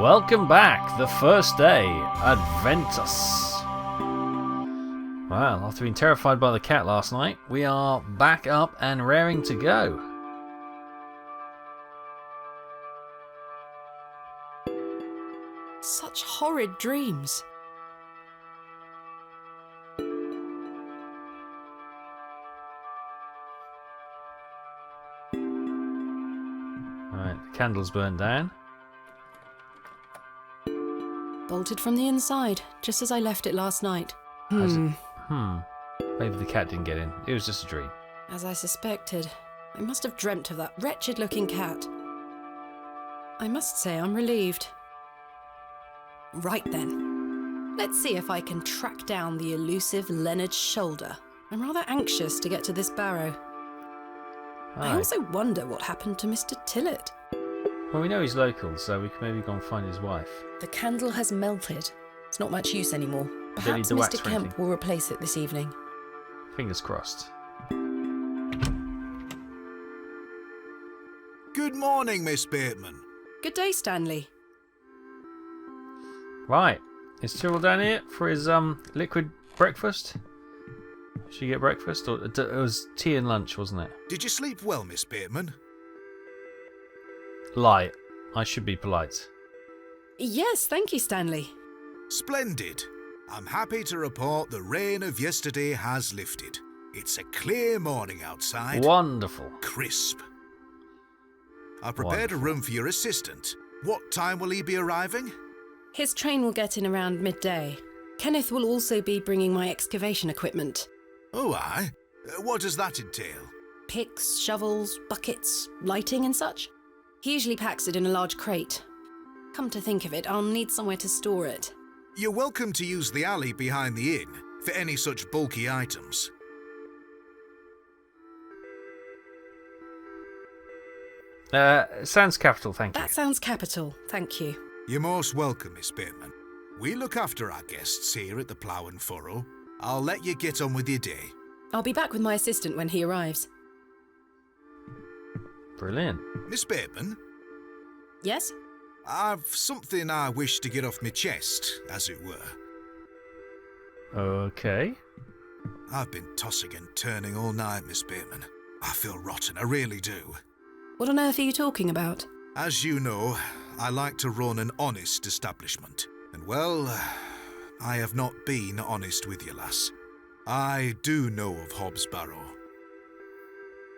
Welcome back, the first day, Adventus. Well, after being terrified by the cat last night, we are back up and raring to go. Such horrid dreams. Right, the candle's burnt down. Bolted from the inside, just as I left it last night. Maybe the cat didn't get in. It was just a dream. As I suspected. I must have dreamt of that wretched-looking cat. I must say I'm relieved. Right then. Let's see if I can track down the elusive Leonard Shoulder. I'm rather anxious to get to this barrow. I also wonder what happened to Mr. Tillett. Well, we know he's local, so we can maybe go and find his wife. The candle has melted. It's not much use anymore. Don't need Perhaps the wax Mr. or Kemp anything. will replace it this evening. Fingers crossed. Good morning, Miss Bateman. Good day, Stanley. Right, is Tyrrell down here for his liquid breakfast? Should you get breakfast? Or it was tea and lunch, wasn't it? Did you sleep well, Miss Bateman? Light. I should be polite. Yes, thank you, Stanley. Splendid. I'm happy to report the rain of yesterday has lifted. It's a clear morning outside. Wonderful. Crisp. I prepared a Wonderful. room for your assistant. What time will he be arriving? His train will get in around midday. Kenneth will also be bringing my excavation equipment. Oh, aye. What does that entail? Picks, shovels, buckets, lighting and such. He usually packs it in a large crate. Come to think of it, I'll need somewhere to store it. You're welcome to use the alley behind the inn for any such bulky items. Sounds capital, thank you. That sounds capital, thank you. You're most welcome, Miss Bateman. We look after our guests here at the Plough and Furrow. I'll let you get on with your day. I'll be back with my assistant when he arrives. Brilliant. Miss Bateman, Yes? I've something I wish to get off my chest, as it were. Okay. I've been tossing and turning all night, Miss Bateman. I feel rotten, I really do. What on earth are you talking about? As you know, I like to run an honest establishment. And well, I have not been honest with you, lass. I do know of Hob's Barrow.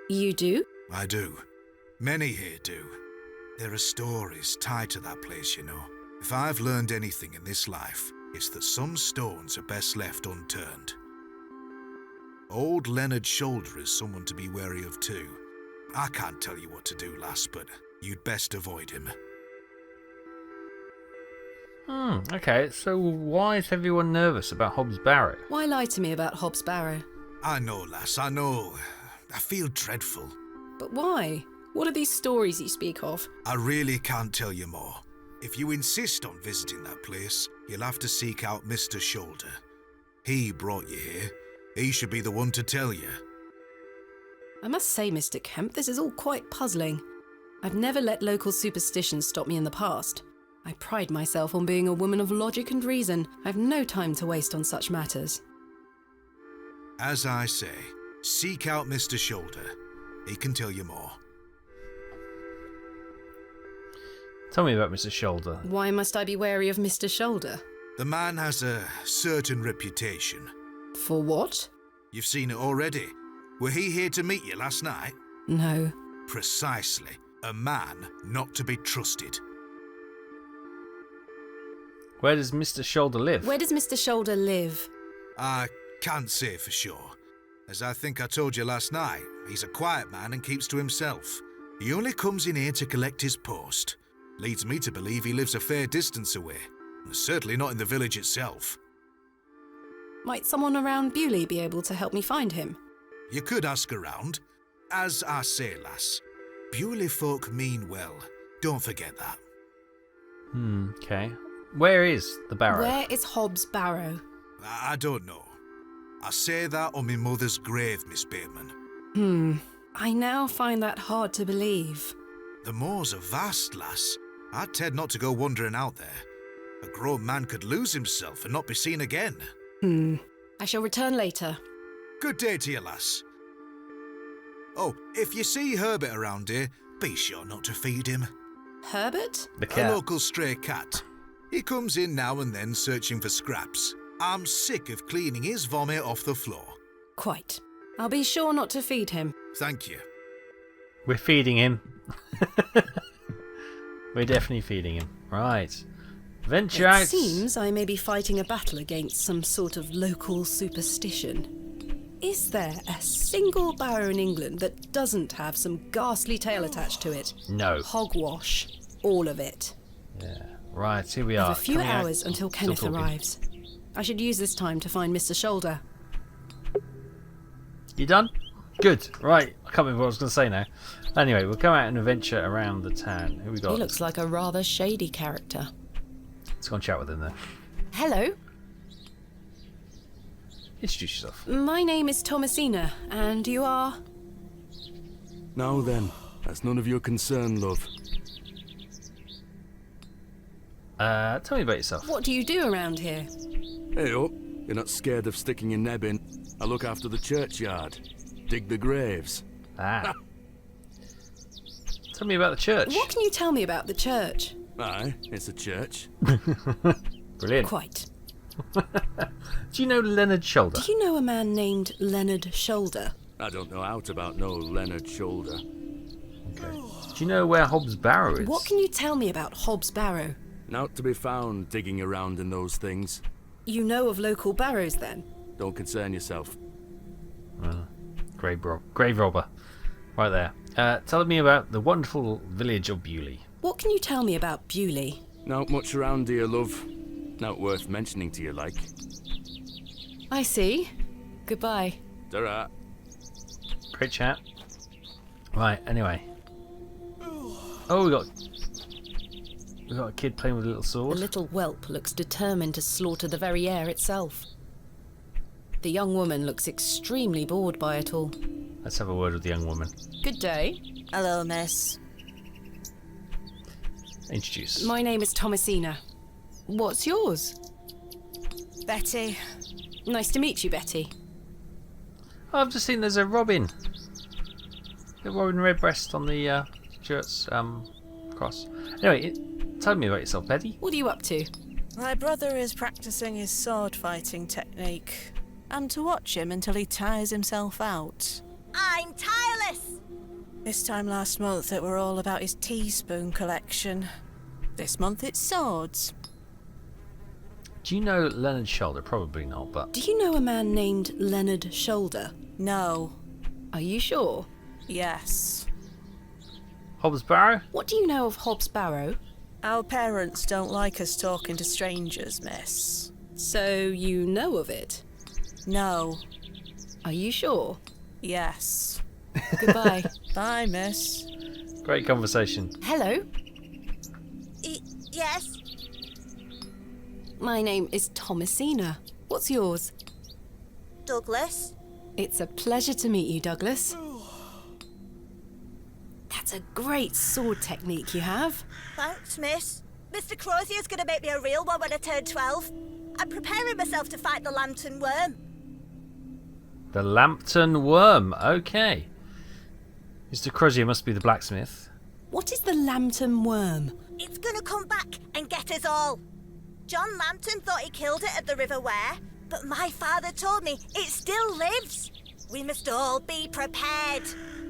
You do? I do. Many here do. There are stories tied to that place, you know. If I've learned anything in this life, it's that some stones are best left unturned. Old Leonard Shoulder is someone to be wary of too. I can't tell you what to do, lass, but you'd best avoid him. Okay, so why is everyone nervous about Hobbs Barrow? Why lie to me about Hob's Barrow? I know, lass, I know. I feel dreadful. But why? What are these stories you speak of? I really can't tell you more. If you insist on visiting that place, you'll have to seek out Mr. Shoulder. He brought you here. He should be the one to tell you. I must say, Mr. Kemp, this is all quite puzzling. I've never let local superstitions stop me in the past. I pride myself on being a woman of logic and reason. I've no time to waste on such matters. As I say, seek out Mr. Shoulder. He can tell you more. Tell me about Mr. Shoulder. Why must I be wary of Mr. Shoulder? The man has a certain reputation. For what? You've seen it already. Were he here to meet you last night? No. Precisely. A man not to be trusted. Where does Mr. Shoulder live? Where does Mr. Shoulder live? I can't say for sure. As I think I told you last night, he's a quiet man and keeps to himself. He only comes in here to collect his post. Leads me to believe he lives a fair distance away. Certainly not in the village itself. Might someone around Bewlay be able to help me find him? You could ask around. As I say, lass, Bewlay folk mean well. Don't forget that. Okay. Where is the barrow? Where is Hob's Barrow? I don't know. I say that on my mother's grave, Miss Bateman. I now find that hard to believe. The moors are vast, lass. I'd tend not to go wandering out there. A grown man could lose himself and not be seen again. I shall return later. Good day to you, lass. Oh, if you see Herbert around here, be sure not to feed him. Herbert? The A cat. local stray cat. He comes in now and then searching for scraps. I'm sick of cleaning his vomit off the floor. Quite. I'll be sure not to feed him. Thank you. We're feeding him. We're definitely feeding him. Right. Venture out. It seems I may be fighting a battle against some sort of local superstition. Is there a single barrow in England that doesn't have some ghastly tale attached to it? No. Hogwash. All of it. Yeah. Right, here we I are. have a few coming out. hours until Still Kenneth talking. arrives. I should use this time to find Mr. Shoulder. You done? Good. Right. I can't remember what I was going to say now. Anyway, we'll go out and adventure around the town. Who we got? He looks like a rather shady character. Let's go and chat with him then. Hello, Introduce yourself. my name is Thomasina, and you are... Now then, that's none of your concern, love. Tell me about yourself. What do you do around here? Hey up, you're not scared of sticking your neb in. I look after the churchyard. Dig the graves. Ah. Tell me about the church. What can you tell me about the church? Aye, it's a church. Brilliant. Quite. Do you know Leonard Shoulder? Do you know a man named Leonard Shoulder? I don't know out about no Leonard Shoulder. Okay. Do you know where Hobbs Barrow is? What can you tell me about Hobbs Barrow? Not to be found digging around in those things. You know of local barrows, then? Don't concern yourself. Grave robber. Right there. Tell me about the wonderful village of Bewlay. What can you tell me about Bewlay? Not much around here, love. Not worth mentioning to you, like. I see. Goodbye. Ta-ra. Great chat. Right, anyway. Oh, we got a kid playing with a little The sword. little whelp looks determined to slaughter the very air itself. The young woman looks extremely bored by it all. Let's have a word with the young woman. Good day. Hello, miss. Introduce. My name is Thomasina. What's yours? Betty. Nice to meet you, Betty. Oh, I've just seen there's a robin. A robin redbreast on the shirt's cross. Anyway, tell me about yourself, Betty. What are you up to? My brother is practicing his sword fighting technique. I'm to watch him until he tires himself out. I'm tireless! This time last month it were all about his teaspoon collection. This month it's swords. Do you know Leonard Shoulder? Probably not, but Do you know a man named Leonard Shoulder? No. Are you sure? Yes. Hobbs Barrow? What do you know of Hobbs Barrow? Our parents don't like us talking to strangers, miss. So you know of it? No. Are you sure? Yes. Goodbye. Bye, miss. Great conversation. Hello, Yes? my name is Thomasina. What's yours? Douglas? It's a pleasure to meet you, Douglas. That's a great sword technique you have. Thanks, miss. Mr. Crozier's gonna make me a real one when I turn 12. I'm preparing myself to fight the lantern worm. The Lambton Worm. Okay. Mr. Crozier must be the blacksmith. What is the Lambton Worm? It's gonna come back and get us all. John Lambton thought he killed it at the River Ware, but my father told me it still lives. We must all be prepared.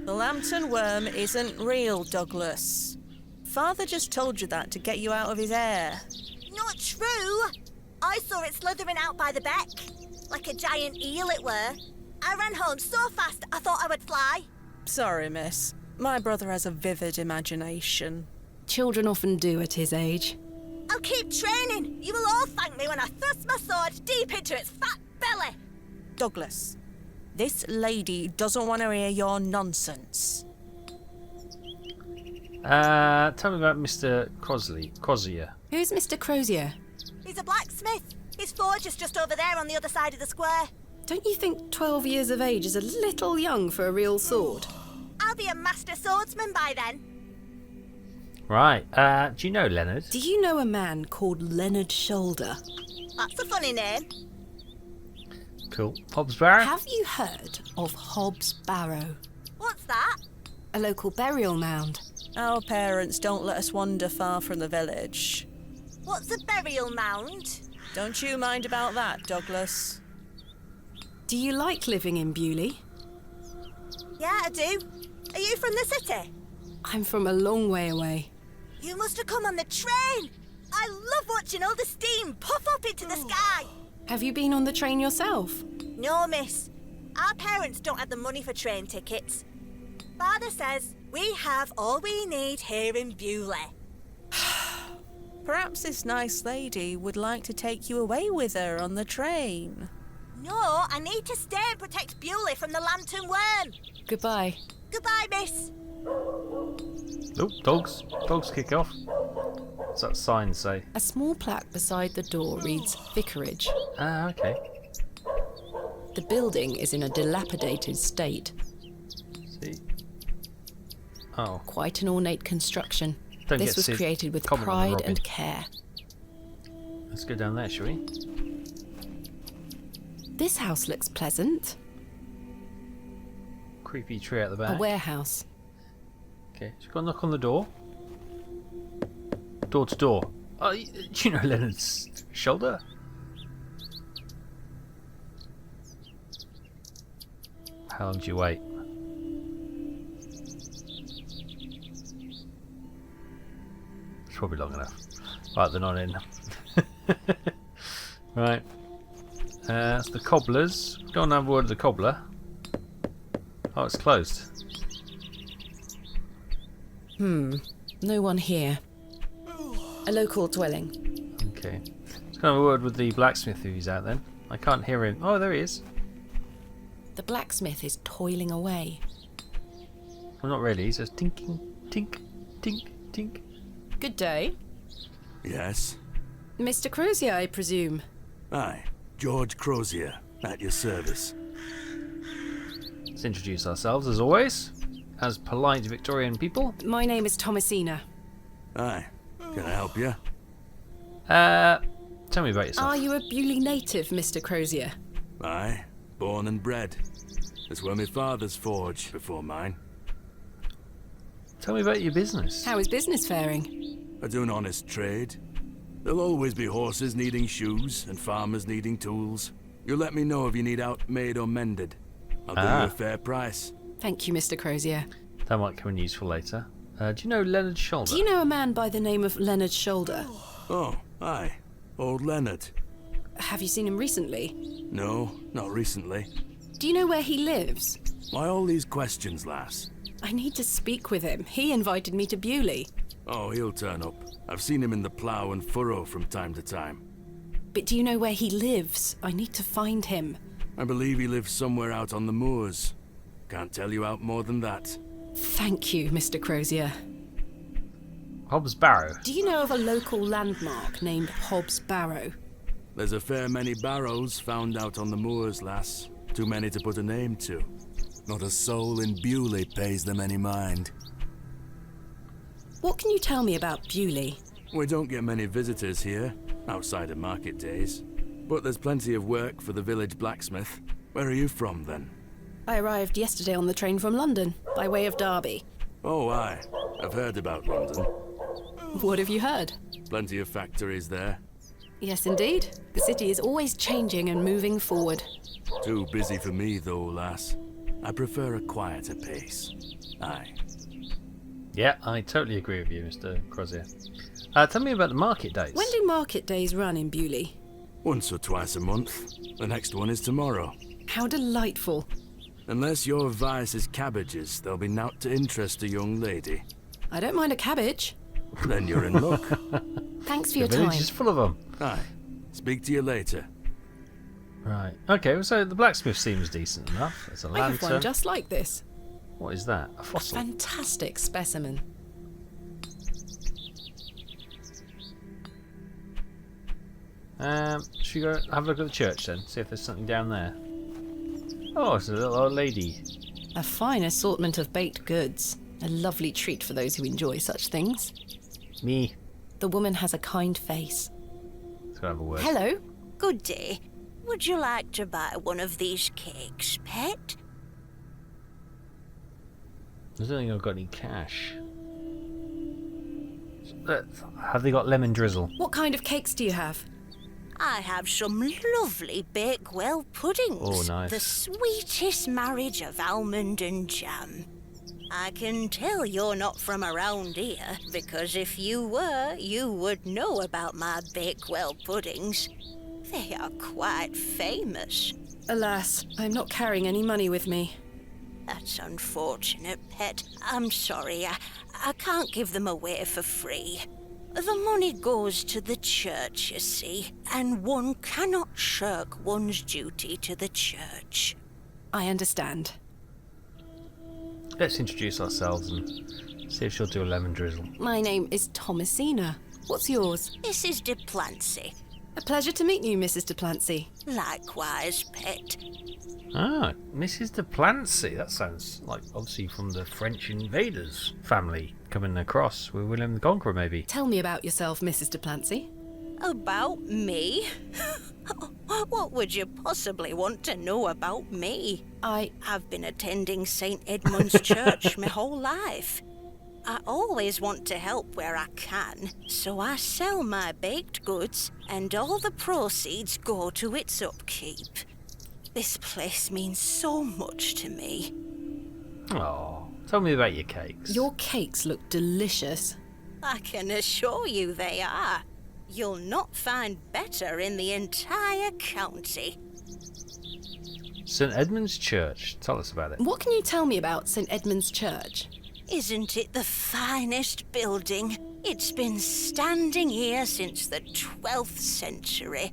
The lantern worm isn't real, Douglas. Father just told you that to get you out of his hair. Not true. I saw it slithering out by the beck, like a giant eel it were. I ran home so fast I thought I would fly. Sorry, miss. My brother has a vivid imagination. Children often do at his age. I'll keep training. You will all thank me when I thrust my sword deep into its fat belly. Douglas, this lady doesn't want to hear your nonsense. Tell me about Mr. Crozier. Who's Mr. Crozier? He's a blacksmith. His forge is just over there on the other side of the square. Don't you think 12 years of age is a little young for a real sword? I'll be a master swordsman by then. Right. Do you know Leonard? Do you know a man called Leonard Shoulder? That's a funny name. Cool. Hobbs Barrow? Have you heard of Hobbs Barrow? What's that? A local burial mound. Our parents don't let us wander far from the village. What's a burial mound? Don't you mind about that, Douglas? Do you like living in Bewlay? Yeah, I do. Are you from the city? I'm from a long way away. You must have come on the train. I love watching all the steam puff up into the sky. Have you been on the train yourself? No, miss. Our parents don't have the money for train tickets. Father says we have all we need here in Bewlay. Perhaps this nice lady would like to take you away with her on the train. No, I need to stay and protect Bewlay from the lantern worm. Goodbye. Goodbye, miss. Oh, dogs. Dogs kick off. What's that sign say? A small plaque beside the door reads Vicarage. Ah, okay. The building is in a dilapidated state. See. Oh. Quite an ornate construction. Don't This get was to created with comment on the pride Robin. and care. Let's go down there, shall we? This house looks pleasant. Creepy tree at the A back. warehouse. Okay, just got to knock on the door. Door to door. Oh, do you know Leonard's Shoulder? How long do you wait? It's probably long enough. Right, they're not in. Right. It's the cobblers. Go and have a word with the cobbler. Oh, it's closed. No one here. A local dwelling. Okay. Let's go and have a word with the blacksmith who's out then. I can't hear him. Oh, there he is. The blacksmith is toiling away. Well, not really. He's just tinking, tink, tink, tink. Good day. Yes? Mr. Crozier, I presume. Aye, George Crozier, at your service. Let's introduce ourselves as always, as polite Victorian people. My name is Thomasina. Aye, can I help you? Tell me about yourself. Are you a Bewlay native, Mr. Crozier? Aye, born and bred. It's where my father's forged before mine. Tell me about your business. How is business faring? I do an honest trade. There'll always be horses needing shoes and farmers needing tools. You let me know if you need out made or mended. I'll give you a fair price. Thank you, Mr. Crozier. That might come in useful later. Do you know Leonard Shoulder? Do you know a man by the name of Leonard Shoulder? Oh, aye. Old Leonard. Have you seen him recently? No, not recently. Do you know where he lives? Why all these questions, lass? I need to speak with him. He invited me to Bewlay. Oh, he'll turn up. I've seen him in the plough and furrow from time to time. But do you know where he lives? I need to find him. I believe he lives somewhere out on the moors. Can't tell you out more than that. Thank you, Mr. Crozier. Hobbs Barrow. Do you know of a local landmark named Hobbs Barrow? There's a fair many barrows found out on the moors, lass. Too many to put a name to. Not a soul in Bewlay pays them any mind. What can you tell me about Bewlay? We don't get many visitors here, outside of market days. But there's plenty of work for the village blacksmith. Where are you from, then? I arrived yesterday on the train from London, by way of Derby. Oh, aye. I've heard about London. What have you heard? Plenty of factories there. Yes, indeed. The city is always changing and moving forward. Too busy for me, though, lass. I prefer a quieter pace. Aye. Yeah, I totally agree with you, Mr. Crozier. Tell me about the market days. When do market days run in Bewlay? Once or twice a month. The next one is tomorrow. How delightful. Unless your vice is cabbages, there'll be nought to interest a young lady. I don't mind a cabbage. Then you're in luck. Thanks for The your village time. is full of them. Aye. Speak to you later. Right. Okay, well, so the blacksmith seems decent enough. There's a I have one lantern. just like this. What is that? A fossil? Fantastic specimen. Should we go have a look at the church then? See if there's something down there. Oh, it's a little old lady. A fine assortment of baked goods. A lovely treat for those who enjoy such things. Me. The woman has a kind face. Let's go have a word. Hello? Good day. Would you like to buy one of these cakes, pet? I don't think I've got any cash. Have they got lemon drizzle? What kind of cakes do you have? I have some lovely Bakewell puddings. Oh, nice. The sweetest marriage of almond and jam. I can tell you're not from around here, because if you were, you would know about my Bakewell puddings. They are quite famous. Alas, I'm not carrying any money with me. That's unfortunate, pet. I'm sorry, I can't give them away for free. The money goes to the church, you see, and one cannot shirk one's duty to the church. I understand. Let's introduce ourselves and see if she'll do a lemon drizzle. My name is Thomasina. What's yours? Mrs. de Plancy. A pleasure to meet you, Mrs. de Plancy. Likewise, pet. Ah, Mrs. de Plancy. That sounds like obviously from the French invaders family coming across with William the Conqueror, maybe. Tell me about yourself, Mrs. de Plancy. About me? What would you possibly want to know about me? I've been attending St. Edmund's Church my whole life. I always want to help where I can, so I sell my baked goods, and all the proceeds go to its upkeep. This place means so much to me. Oh, tell me about your cakes. Your cakes look delicious. I can assure you they are. You'll not find better in the entire county. St. Edmund's Church. Tell us about it. What can you tell me about St. Edmund's Church? Isn't it the finest building? It's been standing here since the 12th century.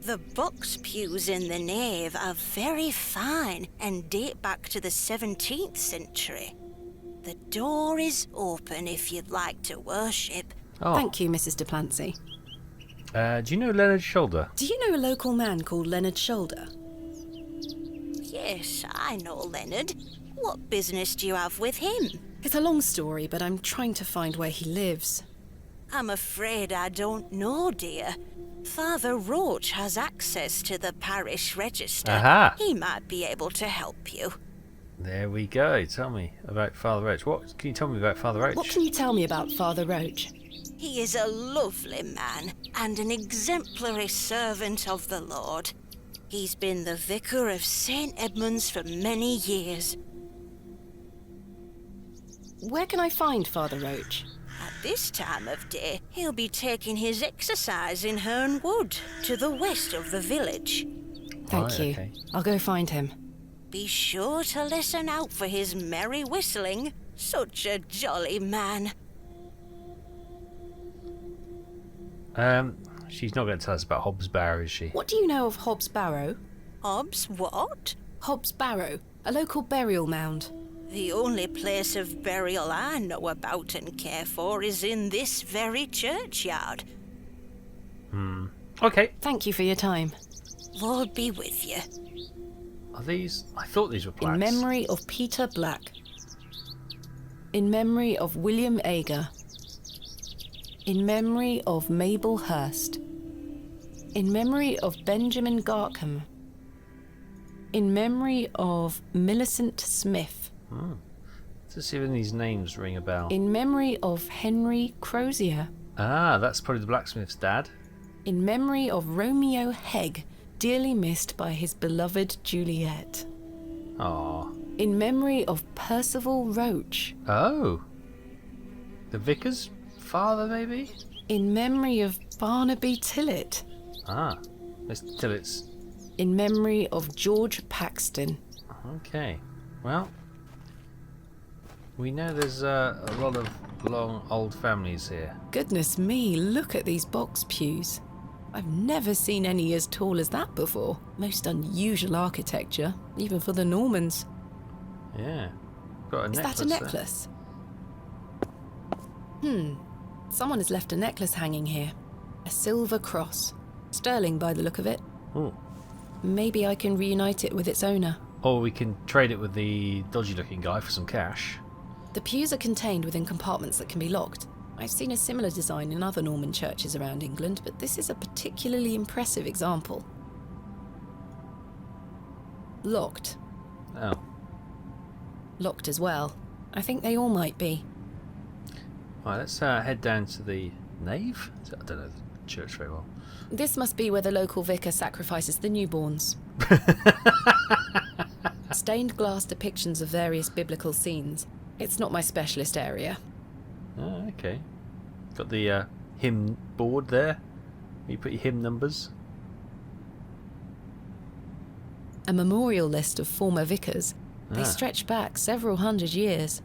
The box pews in the nave are very fine and date back to the 17th century. The door is open if you'd like to worship. Oh. Thank you, Mrs. de Plancy. Do you know Leonard Shoulder? Do you know a local man called Leonard Shoulder? Yes, I know Leonard. What business do you have with him? It's a long story, but I'm trying to find where he lives. I'm afraid I don't know, dear. Father Roach has access to the parish register. Aha. He might be able to help you. There we go. Tell me about Father Roach. What can you tell me about Father Roach? What can you tell me about Father Roach? He is a lovely man and an exemplary servant of the Lord. He's been the vicar of St. Edmund's for many years. Where can I find Father Roach? At this time of day, he'll be taking his exercise in Herne Wood, to the west of the village. Thank Right, you. okay. I'll go find him. Be sure to listen out for his merry whistling. Such a jolly man. She's not going to tell us about Hobbs Barrow, is she? What do you know of Hobbs Barrow? Hobbs what? Hobbs Barrow, a local burial mound. The only place of burial I know about and care for is in this very churchyard. Okay. Thank you for your time. Lord be with you. Are these... I thought these were plaques. In memory of Peter Black. In memory of William Ager. In memory of Mabel Hurst. In memory of Benjamin Garkham. In memory of Millicent Smith. Let's see if any of these names ring a bell. In memory of Henry Crozier. Ah, that's probably the blacksmith's dad. In memory of Romeo Hegg, dearly missed by his beloved Juliet. Aw. In memory of Percival Roach. Oh. The vicar's father, maybe? In memory of Barnaby Tillett. Ah. Mr. Tillett's. In memory of George Paxton. Okay. Well, we know there's a lot of long old families here. Goodness me, look at these box pews. I've never seen any as tall as that before. Most unusual architecture, even for the Normans. Yeah. Got a Is necklace that a there. necklace? Someone has left a necklace hanging here. A silver cross. Sterling by the look of it. Ooh. Maybe I can reunite it with its owner. Or we can trade it with the dodgy looking guy for some cash. The pews are contained within compartments that can be locked. I've seen a similar design in other Norman churches around England, but this is a particularly impressive example. Locked. Oh. Locked as well. I think they all might be. Right, let's head down to the nave? I don't know the church very well. This must be where the local vicar sacrifices the newborns. Stained glass depictions of various biblical scenes. It's not my specialist area. Oh, okay. Got the hymn board there. You put your hymn numbers. A memorial list of former vicars. They Ah. stretch back several hundred years.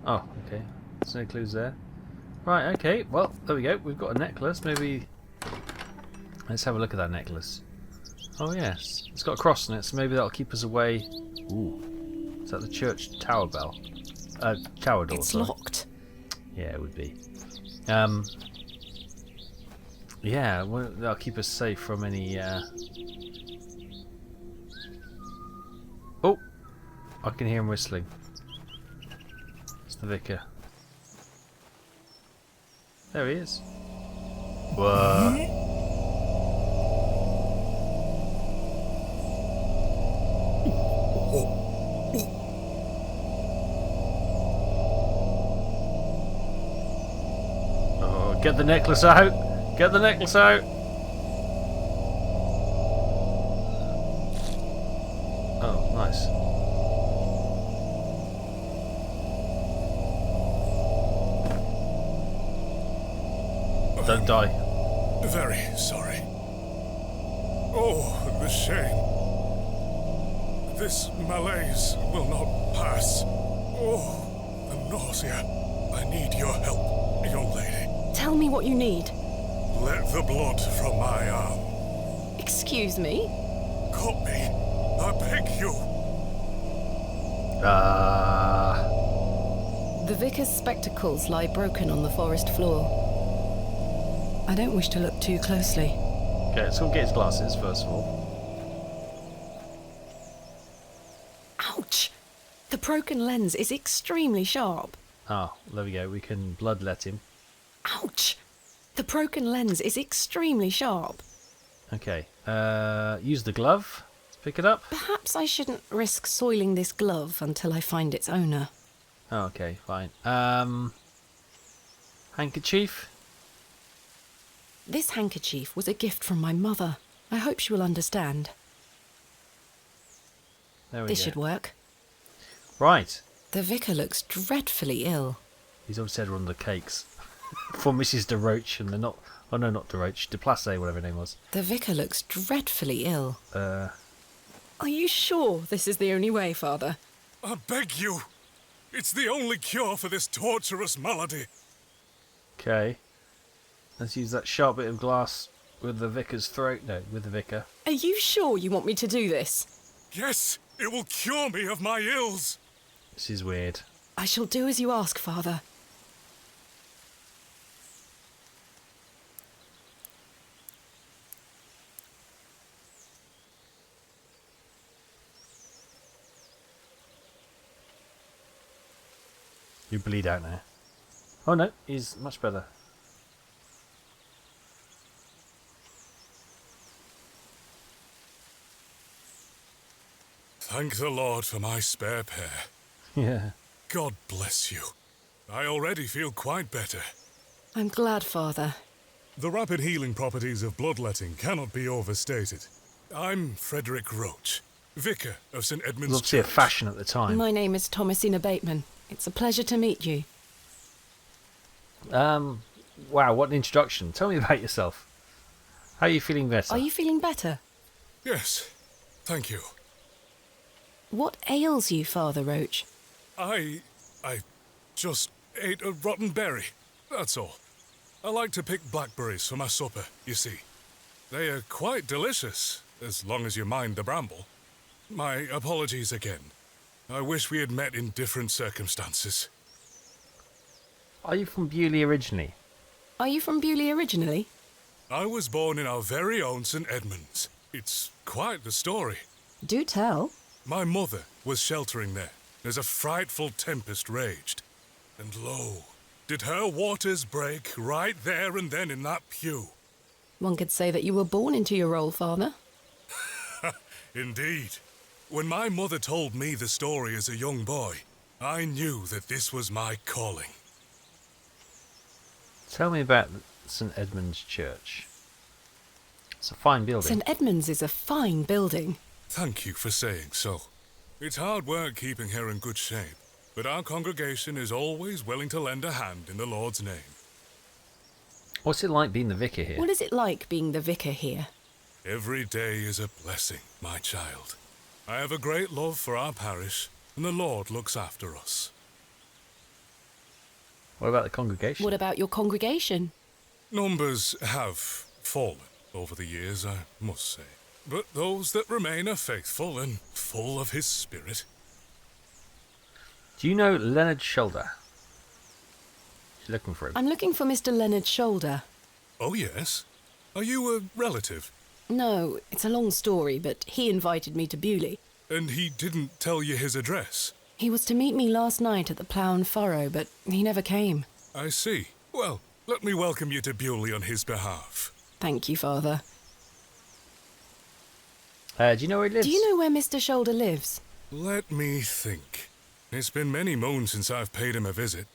Oh, okay. There's no clues there. Right, okay. Well, there we go. We've got a necklace. Maybe... Let's have a look at that necklace. Oh, yes. It's got a cross on it, so maybe that'll keep us away. Ooh. Is that the church tower bell? Tower door, It's sorry. locked. Yeah, it would be. Yeah, well, that'll keep us safe from any... Oh! I can hear him whistling. It's the vicar. There he is. Whoa. Oh, get the necklace out! Get the necklace out! Oh, nice. Don't die. Very sorry. Oh, the shame. This malaise will not pass. Oh, the nausea. I need your help, young lady. Tell me what you need. Let the blood from my arm. Excuse me? Cut me. I beg you. The vicar's spectacles lie broken on the forest floor. I don't wish to look too closely. Okay, let's go get his glasses first of all. Ouch! The broken lens is extremely sharp. Ah, there we go. We can bloodlet him. Ouch! The broken lens is extremely sharp. Okay. Use the glove to pick it up. Perhaps I shouldn't risk soiling this glove until I find its owner. Oh, okay, fine. Handkerchief. This handkerchief was a gift from my mother. I hope she will understand. There we This go. should work. Right. The vicar looks dreadfully ill. He's obviously had one of the cakes for Mrs. de Roche, and they're not. Oh no, not de Roche. De Place, whatever her name was. The vicar looks dreadfully ill. Uh. Are you sure this is the only way, Father? I beg you. It's the only cure for this torturous malady. Okay. Let's use that sharp bit of glass with the vicar's throat. No, with the vicar. Are you sure you want me to do this? Yes, it will cure me of my ills. This is weird. I shall do as you ask, Father. You bleed out now. Oh no, he's much better. Thank the Lord for my spare pair. Yeah. God bless you. I already feel quite better. I'm glad, Father. The rapid healing properties of bloodletting cannot be overstated. I'm Frederick Roach, vicar of St. It was Edmund's obviously a Church. fashion at the time. My name is Thomasina Bateman. It's a pleasure to meet you. Wow, what an introduction. Tell me about yourself. How are you feeling better? Are you feeling better? Yes, thank you. What ails you, Father Roach? I just ate a rotten berry, that's all. I like to pick blackberries for my supper, you see. They are quite delicious, as long as you mind the bramble. My apologies again. I wish we had met in different circumstances. Are you from Bewlay originally? Are you from Bewlay originally? I was born in our very own St. Edmund's. It's quite the story. Do tell. My mother was sheltering there. as a frightful tempest raged. And lo, did her waters break right there and then in that pew. One could say that you were born into your role, Father. Indeed. When my mother told me the story as a young boy, I knew that this was my calling. Tell me about St. Edmund's Church. It's a fine building. St. Edmund's is a fine building. Thank you for saying so. It's hard work keeping her in good shape, but our congregation is always willing to lend a hand in the Lord's name. What's it like being the vicar here? What is it like being the vicar here? Every day is a blessing, my child. I have a great love for our parish, and the Lord looks after us. What about the congregation? What about your congregation? Numbers have fallen over the years, I must say. But those that remain are faithful and full of his spirit. Do you know Leonard Shoulder? She's looking for him. I'm looking for Mr. Leonard Shoulder. Oh, yes? Are you a relative? No, it's a long story, but he invited me to Bewlay. And he didn't tell you his address? He was to meet me last night at the Plough and Furrow, but he never came. I see. Well, let me welcome you to Bewlay on his behalf. Thank you, Father. Do you know where he lives? Do you know where Mr. Shoulder lives? Let me think. It's been many moons since I've paid him a visit.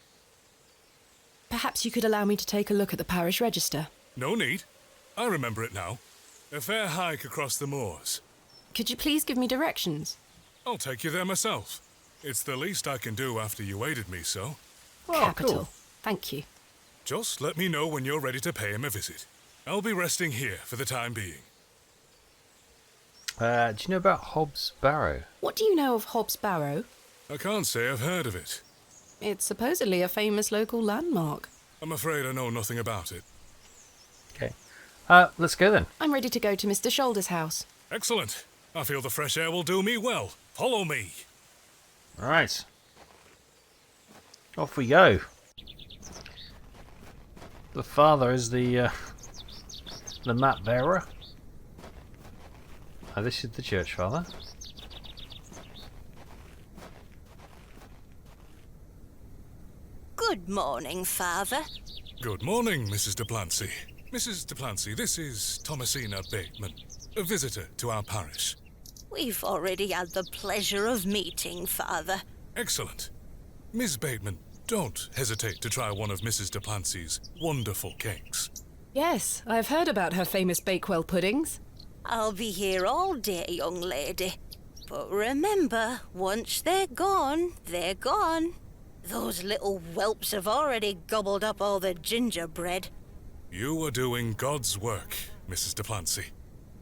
Perhaps you could allow me to take a look at the parish register. No need. I remember it now. A fair hike across the moors. Could you please give me directions? I'll take you there myself. It's the least I can do after you aided me so. Oh, Capital. cool. Thank you. Just let me know when you're ready to pay him a visit. I'll be resting here for the time being. Do you know about Hobbs Barrow? What do you know of Hobbs Barrow? I can't say I've heard of it. It's supposedly a famous local landmark. I'm afraid I know nothing about it. Okay. Let's go then. I'm ready to go to Mr. Shoulder's house. Excellent. I feel the fresh air will do me well. Follow me. All right. Off we go. The father is the map bearer. Oh, this is the church father. Good morning, Father. Good morning, Mrs. Duplancy. Mrs. Duplancy, this is Thomasina Bateman, a visitor to our parish. We've already had the pleasure of meeting, Father. Excellent. Miss Bateman, don't hesitate to try one of Mrs. Duplancy's wonderful cakes. Yes, I've heard about her famous Bakewell puddings. I'll be here all day, young lady. But remember, once they're gone, they're gone. Those little whelps have already gobbled up all the gingerbread. You are doing God's work, Mrs. Duplancy.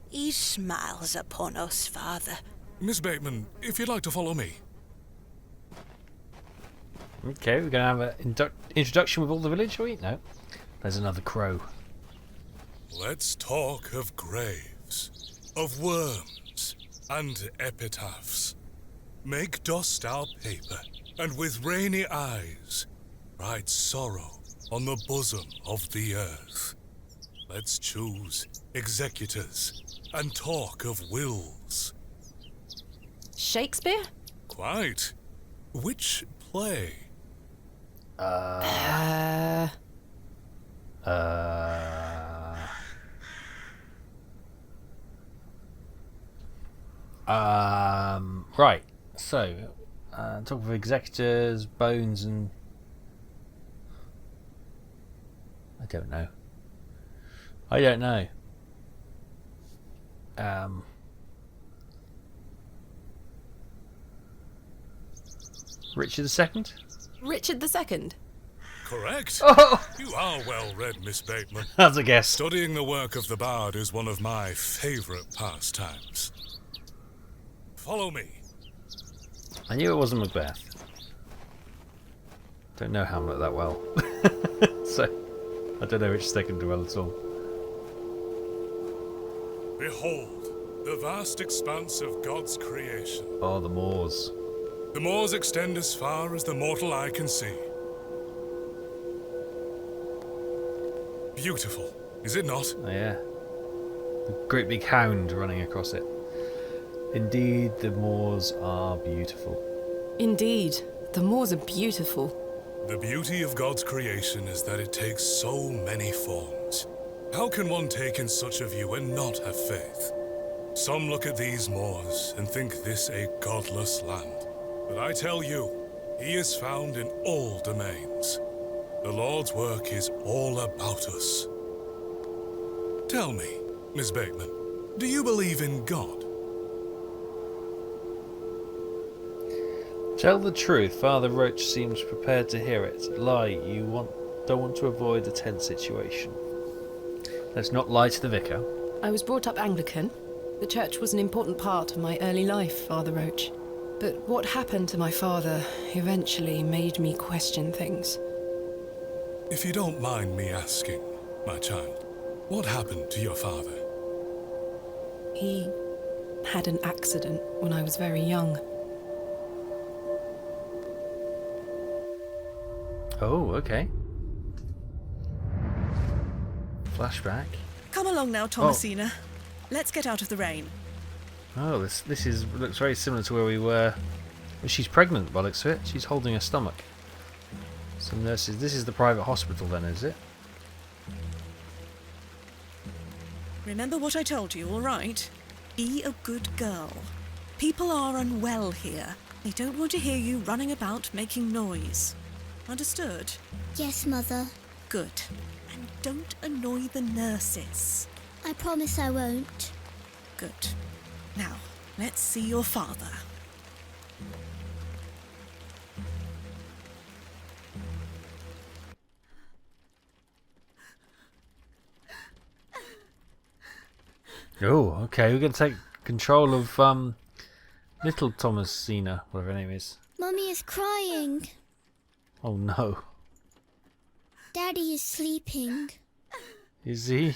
He smiles upon us, Father. Miss Bateman, if you'd like to follow me. Okay, we're going to have an introduction with all the village, shall we? No. There's another crow. Let's talk of graves, of worms, and epitaphs. Make dust our paper, and with rainy eyes, write sorrow on the bosom of the earth. Let's choose executors, and talk of wills. Shakespeare? Quite. Which play? Right. So, talk of executors, bones, and I don't know. Richard II? Richard II? Correct. Oh, You are well read, Miss Bateman. that's a guess. Studying the work of the bard is one of my favourite pastimes. Follow me. I knew it wasn't Macbeth. Don't know Hamlet that well. So, I don't know which second well at all. Behold, the vast expanse of God's creation. Oh, the moors. The moors extend as far as the mortal eye can see. Beautiful, is it not? Oh, yeah. The great big hound running across it. Indeed, the moors are beautiful. Indeed, the moors are beautiful. The beauty of God's creation is that it takes so many forms. How can one take in such a view and not have faith? Some look at these moors and think this a godless land. But I tell you, he is found in all domains. The Lord's work is all about us. Tell me, Miss Bateman, do you believe in God? Tell the truth. Father Roach seems prepared to hear it. Lie. Don't want to avoid a tense situation. Let's not lie to the vicar. I was brought up Anglican. The church was an important part of my early life, Father Roach. But what happened to my father eventually made me question things. If you don't mind me asking, my child, what happened to your father? He had an accident when I was very young. Oh, okay. Flashback. Come along now, Thomasina. Let's get out of the rain. Oh, this looks very similar to where we were. Well, she's pregnant by the looks of it. She's holding a stomach. Some nurses. This is the private hospital then, is it? Remember what I told you, all right? Be a good girl. People are unwell here. They don't want to hear you running about making noise. Understood? Yes, Mother. Good. And don't annoy the nurses. I promise I won't. Good. Now, let's see your father. Oh, okay. We're going to take control of little Thomasina, whatever her name is. Mummy is crying. Oh no. Daddy is sleeping. Is he?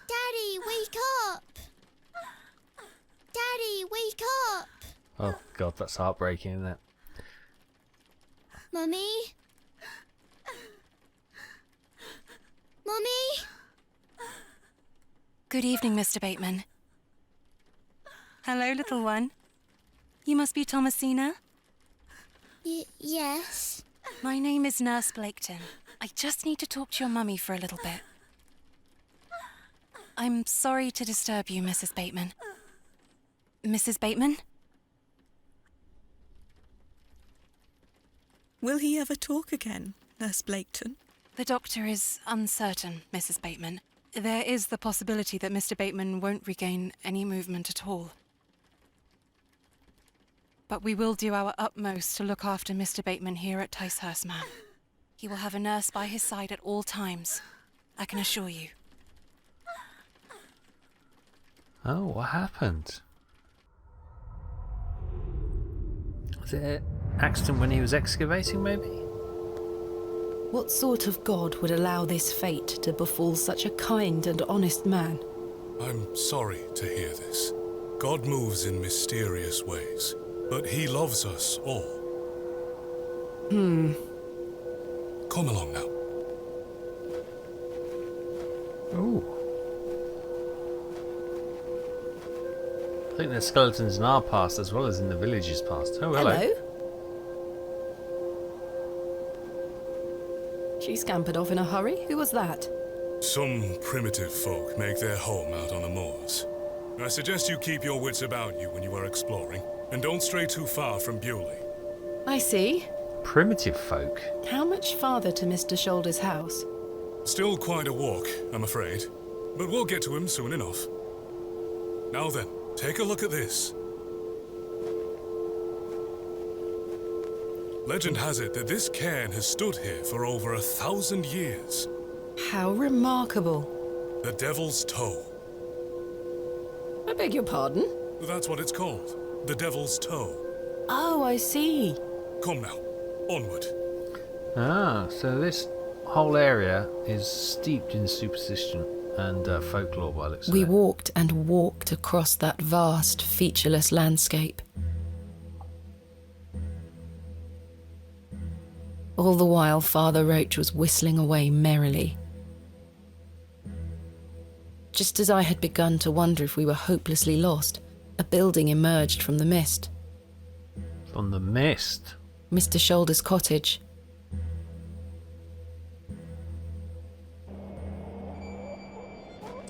Daddy, wake up! Daddy, wake up! Oh god, that's heartbreaking, isn't it? Mummy? Mummy? Good evening, Mr. Bateman. Hello, little one. You must be Thomasina? Yes. My name is Nurse Blaketon. I just need to talk to your mummy for a little bit. I'm sorry to disturb you, Mrs. Bateman. Mrs. Bateman? Will he ever talk again, Nurse Blaketon? The doctor is uncertain, Mrs. Bateman. There is the possibility that Mr. Bateman won't regain any movement at all. But we will do our utmost to look after Mr. Bateman here at Ticehurst, ma'am. He will have a nurse by his side at all times, I can assure you. Oh, what happened? Was it an accident when he was excavating, maybe? What sort of god would allow this fate to befall such a kind and honest man? I'm sorry to hear this. God moves in mysterious ways, but he loves us all. Come along now. Ooh. I think there's skeletons in our past as well as in the village's past. Oh, hello. She scampered off in a hurry. Who was that? Some primitive folk make their home out on the moors. I suggest you keep your wits about you when you are exploring, and don't stray too far from Bewlay. I see. Primitive folk? How much farther to Mr. Shoulder's house? Still quite a walk, I'm afraid, but we'll get to him soon enough. Now then, take a look at this. Legend has it that this cairn has stood here for over 1,000 years. How remarkable. The Devil's Toe. I beg your pardon? That's what it's called. The Devil's Toe. Oh, I see. Come now, onward. Ah, so this whole area is steeped in superstition and folklore by the looks of We it. walked and walked across that vast, featureless landscape. All the while, Father Roach was whistling away merrily. Just as I had begun to wonder if we were hopelessly lost, a building emerged from the mist. On the mist. Mr. Shoulder's cottage.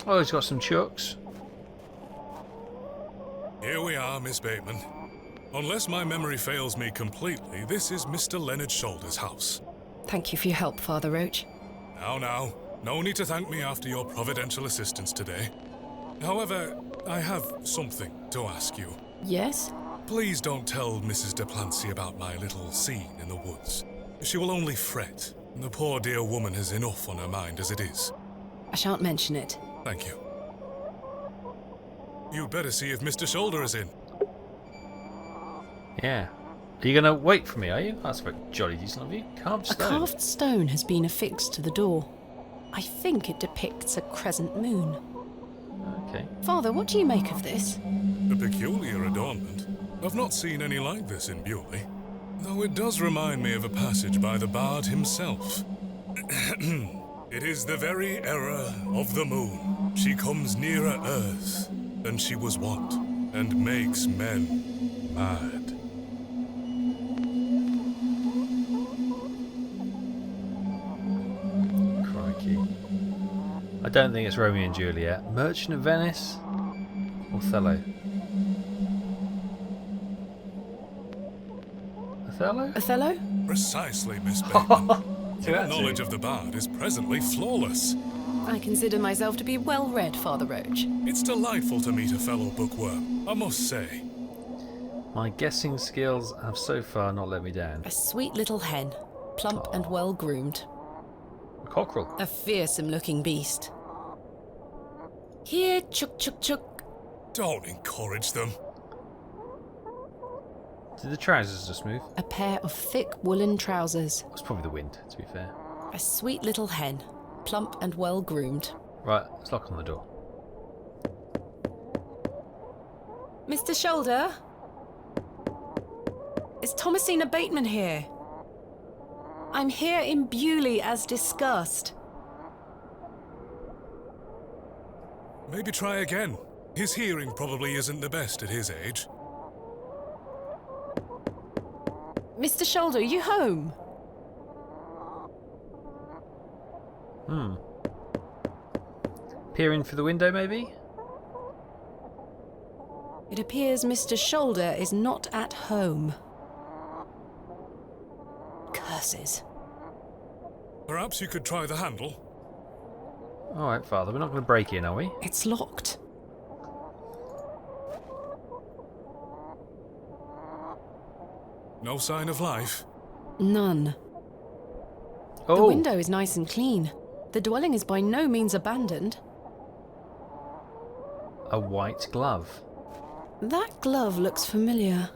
Oh, he's got some chucks. Here we are, Miss Bateman. Unless my memory fails me completely, this is Mr. Leonard Shoulder's house. Thank you for your help, Father Roach. Now, no need to thank me after your providential assistance today. However, I have something to ask you. Yes? Please don't tell Mrs. de Plancy about my little scene in the woods. She will only fret. The poor dear woman has enough on her mind as it is. I shan't mention it. Thank you. You'd better see if Mr. Shoulder is in. Yeah. Are you going to wait for me, are you? That's very jolly decent of you. Carved A stone. carved stone has been affixed to the door. I think it depicts a crescent moon. Okay. Father, what do you make of this? A peculiar adornment. I've not seen any like this in Bewlay, though it does remind me of a passage by the bard himself. It is the very error of the moon. She comes nearer earth than she was wont, and makes men mad. Crikey. I don't think it's Romeo and Juliet. Merchant of Venice? Othello. Othello? Othello? Precisely, Miss Bateman. Two Your out of two. knowledge of the bard is presently flawless. I consider myself to be well read, Father Roach. It's delightful to meet a fellow bookworm, I must say. My guessing skills have so far not let me down. A sweet little hen, plump and well groomed. A cockerel. A fearsome looking beast. Here, chuk chuk chuk. Don't encourage them. Did the trousers just move? A pair of thick woolen trousers. It's probably the wind, to be fair. A sweet little hen, plump and well groomed. Right, let's lock on the door. Mr. Shoulder? Is Thomasina Bateman here? I'm here in Bewlay as discussed. Maybe try again. His hearing probably isn't the best at his age. Mr. Shoulder, are you home? Peer in through the window, maybe? It appears Mr. Shoulder is not at home. Curses. Perhaps you could try the handle. Alright, Father, we're not going to break in, are we? It's locked. No sign of life. None. Oh! The window is nice and clean. The dwelling is by no means abandoned. A white glove. That glove looks familiar.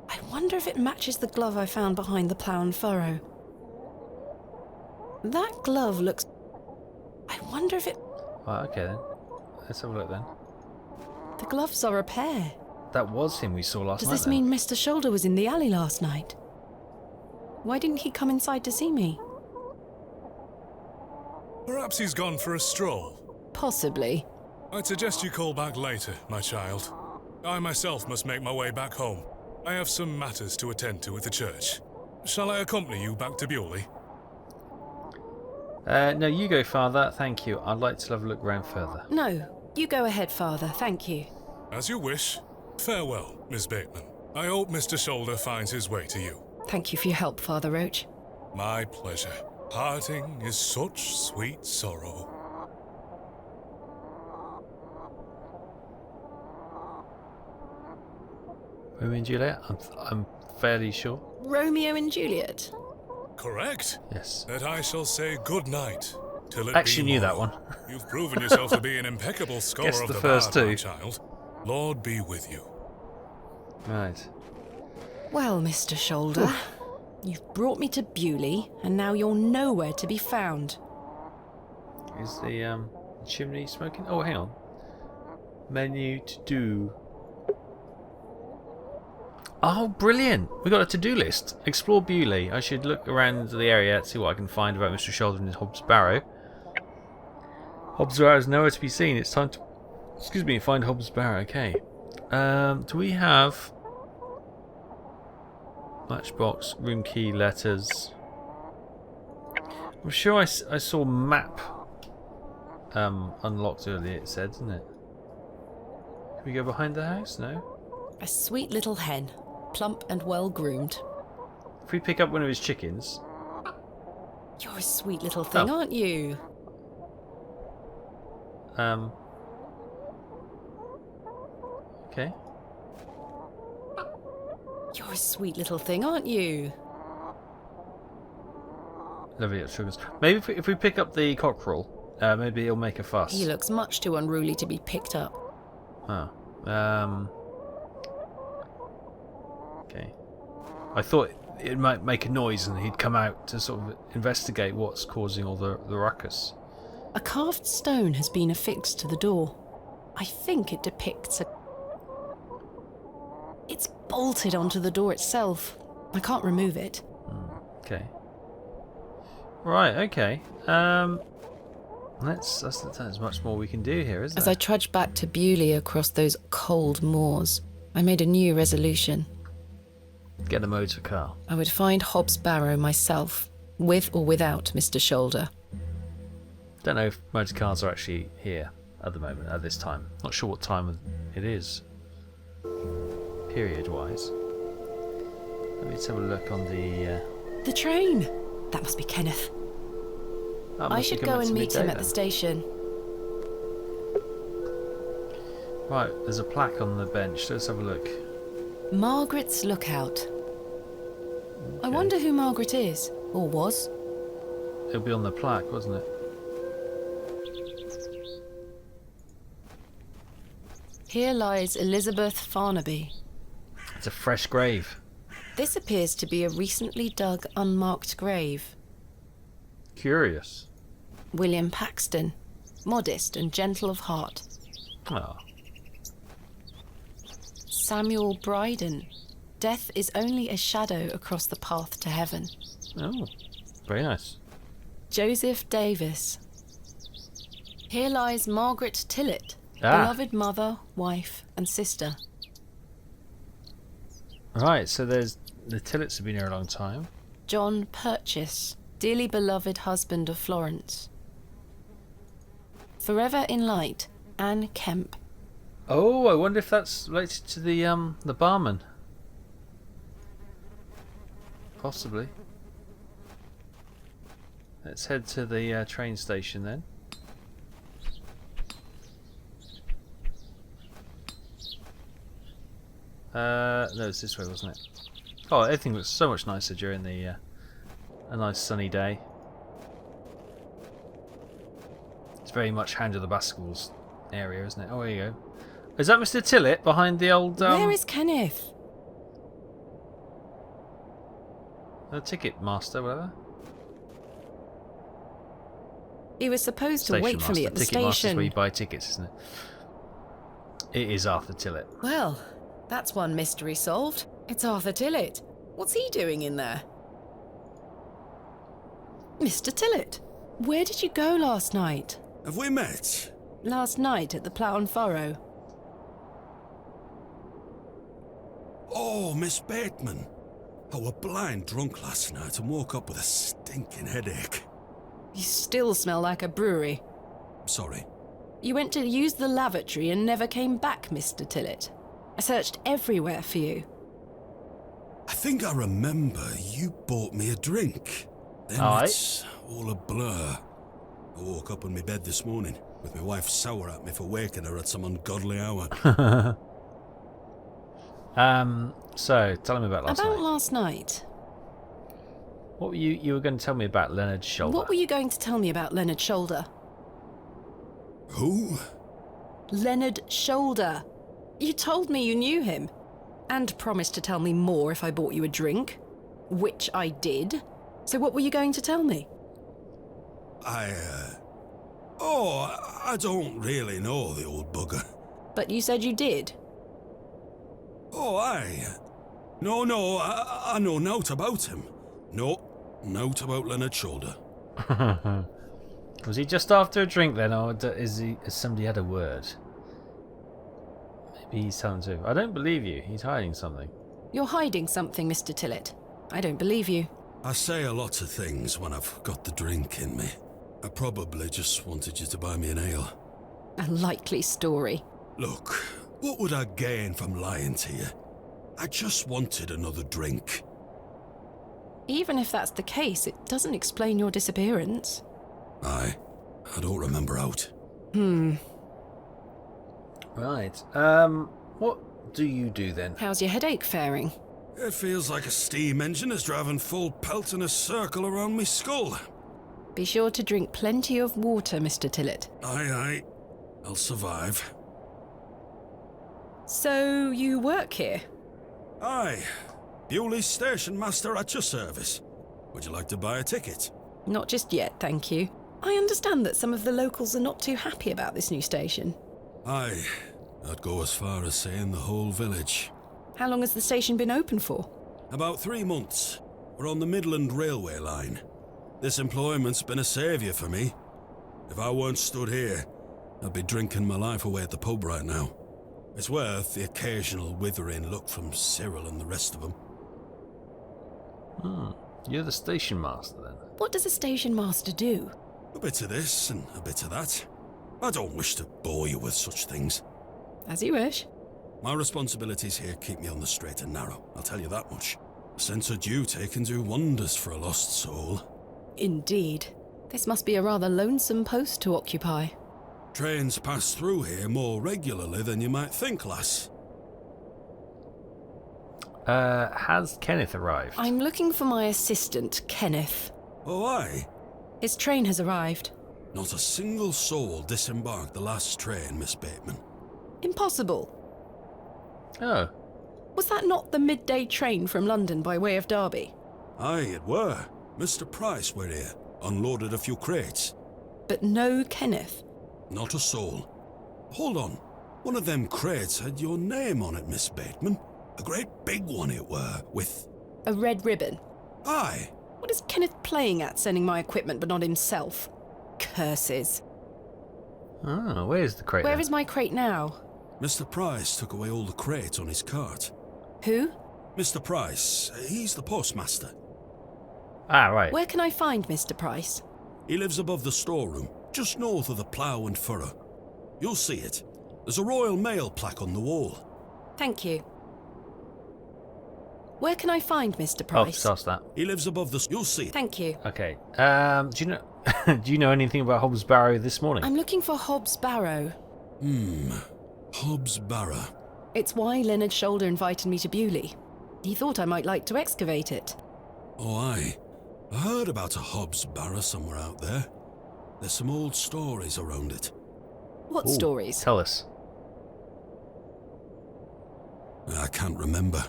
I wonder if it matches the glove I found behind the plough and furrow. That glove looks... I wonder if it... Right, okay then. Let's have a look then. The gloves are a pair. That was him we saw last Does night. this mean Mr. Shoulder was in the alley last night? Why didn't he come inside to see me? Perhaps he's gone for a stroll. Possibly. I'd suggest you call back later, my child. I myself must make my way back home. I have some matters to attend to at the church. Shall I accompany you back to Bewlay? No, you go, Father. Thank you. I'd like to have a look around further. No, you go ahead, Father. Thank you. As you wish. Farewell, Miss Bateman. I hope Mr. Shoulder finds his way to you. Thank you for your help, Father Roach. My pleasure. Parting is such sweet sorrow. Romeo and Juliet? I'm fairly sure. Romeo and Juliet? Correct? Yes. That I shall say good night till it Actually be knew that morrow. one. You've proven yourself to be an impeccable scholar Guessed of the the first bard, my two. child. Lord be with you. Right. Well, Mr. Shoulder, you've brought me to Bewlay, and now you're nowhere to be found. Is the chimney smoking? Oh, hang on. Menu to do. Oh, brilliant! We got a to-do list. Explore Bewlay. I should look around the area to see what I can find about Mr. Shoulder and his Hobbs Barrow. Hobbs Barrow is nowhere to be seen. It's time to, find Hobbs Barrow. Okay. Do we have Matchbox, room key, letters. I'm sure I saw map unlocked earlier, it said, didn't it? Can we go behind the house? No? A sweet little hen, plump and well groomed. If we pick up one of his chickens... You're a sweet little thing, aren't you? Okay. You're a sweet little thing, aren't you? Lovely little sugars. Maybe if we pick up the cockerel, maybe he'll make a fuss. He looks much too unruly to be picked up. Oh. Okay. I thought it might make a noise and he'd come out to sort of investigate what's causing all the ruckus. A carved stone has been affixed to the door. I think it depicts a... It's bolted onto the door itself. I can't remove it. Okay. Right, okay. That's much more we can do here, isn't As there? I trudged back to Bewlay across those cold moors, I made a new resolution. Get a motor car. I would find Hob's Barrow myself, with or without Mr. Shoulder. Don't know if motor cars are actually here at the moment, at this time. Not sure what time it is, period-wise. Let me just have a look on the... The train! That must be Kenneth. I should go and meet him at the station. Right, there's a plaque on the bench. Let's have a look. Margaret's Lookout. I wonder who Margaret is, or was. It'll be on the plaque, wasn't it? Here lies Elizabeth Farnaby. It's a fresh grave. This appears to be a recently dug, unmarked grave. Curious. William Paxton, modest and gentle of heart. Oh. Samuel Bryden. Death is only a shadow across the path to heaven. Oh, very nice. Joseph Davis. Here lies Margaret Tillett, Ah. beloved mother, wife, and sister. Right, so there's the Tillets have been here a long time. John Purchase, dearly beloved husband of Florence. Forever in light, Anne Kemp. Oh, I wonder if that's related to the barman. Possibly. Let's head to the train station then. No, it's this way, wasn't it? Oh, everything looks so much nicer during the a nice sunny day. It's very much Hand of the Baskervilles area, isn't it? Oh, there you go. Is that Mr. Tillett behind the old... Where is Kenneth? The ticket master, whatever? He was supposed to Station wait for me master. at the Ticket master's station. where you buy tickets, isn't it? It is Arthur Tillett. Well, that's one mystery solved. It's Arthur Tillett. What's he doing in there? Mr. Tillett, where did you go last night? Have we met? Last night at the Plough and Furrow. Oh, Miss Bateman. I were blind drunk last night and woke up with a stinking headache. You still smell like a brewery. Sorry. You went to use the lavatory and never came back, Mr. Tillett. I searched everywhere for you. I think I remember you bought me a drink. Then Aye. it's all a blur. I woke up in my bed this morning with my wife sour at me for waking her at some ungodly hour. So tell me about last About night. last night? What were you were going to tell me about Leonard Shoulder? What were you going to tell me about Leonard Shoulder? Who? Leonard Shoulder. You told me you knew him. And promised to tell me more if I bought you a drink. Which I did. So what were you going to tell me? I don't really know the old bugger. But you said you did. Oh, aye. No, I know naught about him. No, naught about Leonard Shoulder. Was he just after a drink then, or has somebody had a word? Maybe he's telling the truth. I don't believe you. He's hiding something. You're hiding something, Mr. Tillett. I don't believe you. I say a lot of things when I've got the drink in me. I probably just wanted you to buy me an ale. A likely story. Look, what would I gain from lying to you? I just wanted another drink. Even if that's the case, it doesn't explain your disappearance. I don't remember out. Right. What do you do then? How's your headache faring? It feels like a steam engine is driving full pelt in a circle around me skull. Be sure to drink plenty of water, Mr. Tillett. Aye. I'll survive. So, you work here? Aye. Bewlay station master at your service. Would you like to buy a ticket? Not just yet, thank you. I understand that some of the locals are not too happy about this new station. Aye. I'd go as far as saying the whole village. How long has the station been open for? About 3 months. We're on the Midland Railway line. This employment's been a saviour for me. If I weren't stood here, I'd be drinking my life away at the pub right now. It's worth the occasional withering look from Cyril and the rest of them. You're the station master then? What does a station master do? A bit of this and a bit of that. I don't wish to bore you with such things. As you wish. My responsibilities here keep me on the straight and narrow, I'll tell you that much. A sense of duty can do wonders for a lost soul. Indeed. This must be a rather lonesome post to occupy. Trains pass through here more regularly than you might think, lass. Has Kenneth arrived? I'm looking for my assistant, Kenneth. Oh, aye? His train has arrived. Not a single soul disembarked the last train, Miss Bateman. Impossible. Oh. Was that not the midday train from London by way of Derby? Aye, it were. Mr. Price were here, unloaded a few crates. But no Kenneth. Not a soul. Hold on. One of them crates had your name on it, Miss Bateman. A great big one it were, with... A red ribbon. Aye. What is Kenneth playing at, sending my equipment but not himself? Curses. Oh, where's the crate Where then? is my crate now? Mr. Price took away all the crates on his cart. Who? Mr. Price, he's the postmaster. Ah, right. Where can I find Mr. Price? He lives above the storeroom, just north of the plough and furrow. You'll see it. There's a Royal Mail plaque on the wall. Thank you. Where can I find Mr. Oh, Price? just ask that. He lives above the... You'll see it. Thank you. Okay. Do you know... do you know anything about Hobbs Barrow this morning? I'm looking for Hobbs Barrow. Hobbs Barrow. It's why Leonard Shoulder invited me to Bewlay. He thought I might like to excavate it. Oh, aye. I heard about a Hobbs Barrow somewhere out there. There's some old stories around it. What Ooh, stories? Tell us. I can't remember.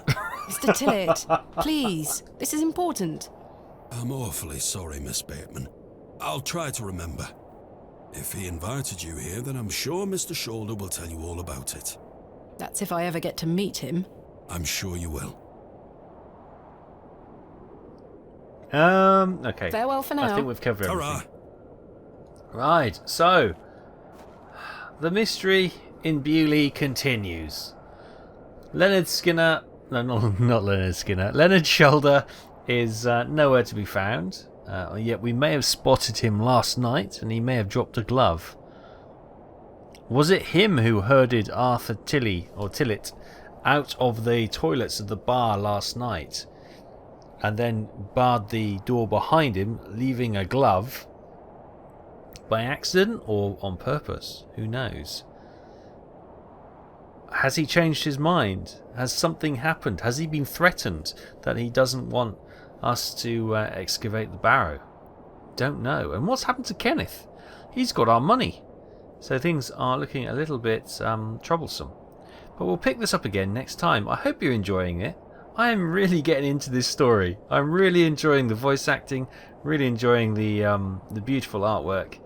Mr. Tillett, please. This is important. I'm awfully sorry, Miss Bateman. I'll try to remember. If he invited you here, then I'm sure Mr. Shoulder will tell you all about it. That's if I ever get to meet him. I'm sure you will. Okay. Farewell for now. I think we've covered everything. Ta-ra! Right, so... The mystery in Bewlay continues. Leonard Skinner... No, not Leonard Skinner. Leonard Shoulder is nowhere to be found. Yet we may have spotted him last night, and he may have dropped a glove. Was it him who herded Arthur Tillett out of the toilets of the bar last night, and then barred the door behind him, leaving a glove? By accident or on purpose? Who knows? Has he changed his mind? Has something happened? Has he been threatened that he doesn't want us to excavate the barrow? Don't know. And what's happened to Kenneth? He's got our money. So things are looking a little bit troublesome. But we'll pick this up again next time. I hope you're enjoying it. I am really getting into this story. I'm really enjoying the voice acting, really enjoying the beautiful artwork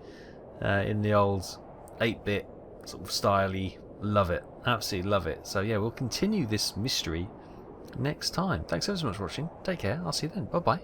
in the old 8-bit sort of style-y. Love it. Absolutely love it. So yeah, we'll continue this mystery next time. Thanks ever so much for watching. Take care. I'll see you then. Bye bye.